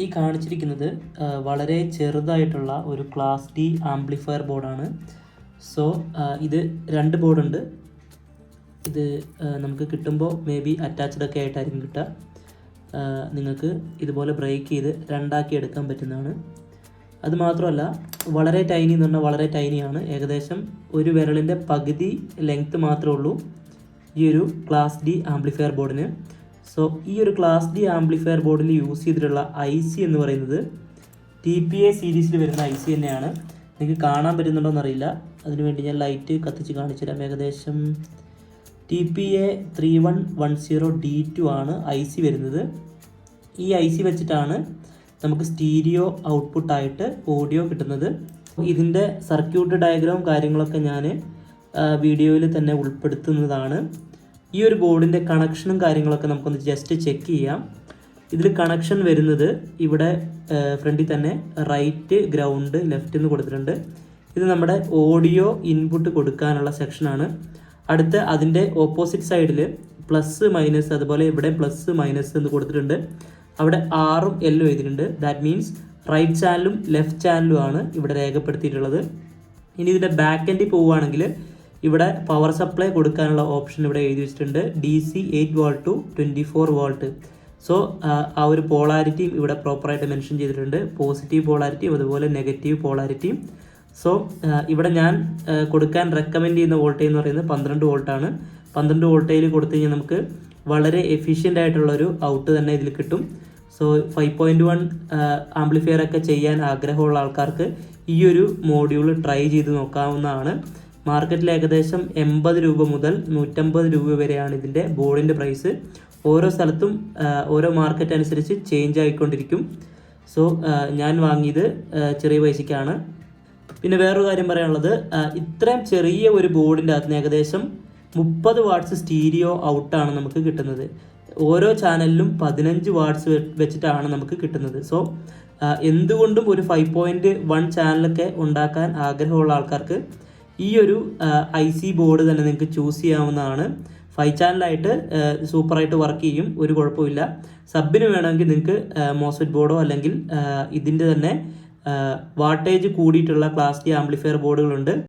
ഈ കാണിച്ചിരിക്കുന്നത് വളരെ ചെറുതായിട്ടുള്ള ഒരു ക്ലാസ് ഡി ആംപ്ലിഫയർ ബോർഡാണ്. സോ ഇത് 2 ബോർഡുണ്ട്. ഇത് നമുക്ക് കിട്ടുമ്പോൾ മേ ബി അറ്റാച്ച്ഡ് ഒക്കെ ആയിട്ടായിരിക്കും കിട്ടുക. നിങ്ങൾക്ക് ഇതുപോലെ ബ്രേക്ക് ചെയ്ത് 2ആക്കി എടുക്കാൻ പറ്റുന്നതാണ്. അതുമാത്രമല്ല വളരെ ടൈനി എന്ന് പറഞ്ഞാൽ വളരെ ടൈനിയാണ്. ഏകദേശം ഒരു വിരലിൻ്റെ പകുതി ലെങ്ത്ത് മാത്രമേ ഉള്ളൂ ഈ ഒരു ക്ലാസ് ഡി ആംപ്ലിഫയർ ബോർഡിന്. സോ ഈ ഒരു ക്ലാസ് ഡി ആംപ്ലിഫയർ ബോർഡിൽ യൂസ് ചെയ്തിട്ടുള്ള IC എന്ന് പറയുന്നത് TPA സീരീസിൽ വരുന്ന IC തന്നെയാണ്. നിങ്ങൾക്ക് കാണാൻ പറ്റുന്നുണ്ടോ എന്നറിയില്ല, അതിനുവേണ്ടി ഞാൻ ലൈറ്റ് കത്തിച്ച് കാണിച്ചു തരാം. ഏകദേശം TPA 3110D2 ആണ് IC വരുന്നത്. ഈ IC വെച്ചിട്ടാണ് നമുക്ക് സ്റ്റീരിയോ ഔട്ട്പുട്ടായിട്ട് ഓഡിയോ കിട്ടുന്നത്. ഇതിൻ്റെ സർക്യൂട്ട് ഡയഗ്രാം കാര്യങ്ങളൊക്കെ ഞാൻ വീഡിയോയിൽ തന്നെ ഉൾപ്പെടുത്തുന്നതാണ്. ഈ ഒരു ബോർഡിൻ്റെ കണക്ഷനും കാര്യങ്ങളൊക്കെ നമുക്കൊന്ന് ജസ്റ്റ് ചെക്ക് ചെയ്യാം. ഇതിൽ കണക്ഷൻ വരുന്നത് ഇവിടെ ഫ്രണ്ടിൽ തന്നെ റൈറ്റ്, ഗ്രൗണ്ട്, ലെഫ്റ്റ് എന്ന് കൊടുത്തിട്ടുണ്ട്. ഇത് നമ്മുടെ ഓഡിയോ ഇൻപുട്ട് കൊടുക്കാനുള്ള സെക്ഷനാണ്. അടുത്ത അതിൻ്റെ ഓപ്പോസിറ്റ് സൈഡിൽ പ്ലസ് മൈനസ്, അതുപോലെ ഇവിടെ പ്ലസ് മൈനസ് എന്ന് കൊടുത്തിട്ടുണ്ട്. അവിടെ Rഉം Lഉം എഴുതിയിട്ടുണ്ട്. ദാറ്റ് മീൻസ് റൈറ്റ് ചാനലും ലെഫ്റ്റ് ചാനലും ആണ് ഇവിടെ രേഖപ്പെടുത്തിയിട്ടുള്ളത്. ഇനി ഇതിൻ്റെ ബാക്ക് എൻഡിൽ പോവുകയാണെങ്കിൽ ഇവിടെ പവർ സപ്ലൈ കൊടുക്കാനുള്ള ഓപ്ഷൻ ഇവിടെ എഴുതി വെച്ചിട്ടുണ്ട്. DC 8 volt to 24 volt. So ആ ഒരു പോളാരിറ്റിയും ഇവിടെ പ്രോപ്പറായിട്ട് മെൻഷൻ ചെയ്തിട്ടുണ്ട്. പോസിറ്റീവ് പോളാരിറ്റിയും അതുപോലെ നെഗറ്റീവ് പോളാരിറ്റിയും. സോ ഇവിടെ ഞാൻ കൊടുക്കാൻ റെക്കമെൻഡ് ചെയ്യുന്ന വോൾട്ടേജ് എന്ന് പറയുന്നത് 12 വോൾട്ടാണ്. 12 വോൾട്ടേജിൽ കൊടുത്തു കഴിഞ്ഞാൽ നമുക്ക് വളരെ എഫിഷ്യൻ്റ് ആയിട്ടുള്ളൊരു ഔട്ട് തന്നെ ഇതിൽ കിട്ടും. സോ 5.1 ആംപ്ലിഫയർ ഒക്കെ ചെയ്യാൻ ആഗ്രഹമുള്ള ആൾക്കാർക്ക് ഈ ഒരു മോഡ്യൂൾ ട്രൈ ചെയ്ത് നോക്കാവുന്നതാണ്. മാർക്കറ്റിൽ ഏകദേശം 80 രൂപ മുതൽ 150 രൂപ വരെയാണ് ഇതിൻ്റെ ബോർഡിൻ്റെ പ്രൈസ്. ഓരോ സ്ഥലത്തും ഓരോ മാർക്കറ്റ് അനുസരിച്ച് ചേഞ്ച് ആയിക്കൊണ്ടിരിക്കും. സോ ഞാൻ വാങ്ങിയത് ചെറിയ പൈസയ്ക്കാണ്. പിന്നെ വേറൊരു കാര്യം പറയാനുള്ളത്, ഇത്രയും ചെറിയ ഒരു ബോർഡിൻ്റെ അകത്ത് ഏകദേശം 30 വാട്ട്സ് സ്റ്റീരിയോ ഔട്ടാണ് നമുക്ക് കിട്ടുന്നത്. ഓരോ ചാനലിലും 15 വാട്ട്സ് വെച്ചിട്ടാണ് നമുക്ക് കിട്ടുന്നത്. സോ എന്തുകൊണ്ടും ഒരു 5.1 ചാനലൊക്കെ ഉണ്ടാക്കാൻ ആഗ്രഹമുള്ള ആൾക്കാർക്ക് ഈ ഒരു IC ബോർഡ് തന്നെ നിങ്ങൾക്ക് ചൂസ് ചെയ്യാവുന്നതാണ്. 5 ചാനലായിട്ട് സൂപ്പറായിട്ട് വർക്ക് ചെയ്യും, ഒരു കുഴപ്പമില്ല. സബിന് വേണമെങ്കിൽ നിങ്ങൾക്ക് മോസ്ഫെറ്റ് ബോർഡോ അല്ലെങ്കിൽ ഇതിൻ്റെ തന്നെ വാട്ടേജ് കൂടിയിട്ടുള്ള ക്ലാസ് ഡി ആംപ്ലിഫയർ ബോർഡുകളുണ്ട്.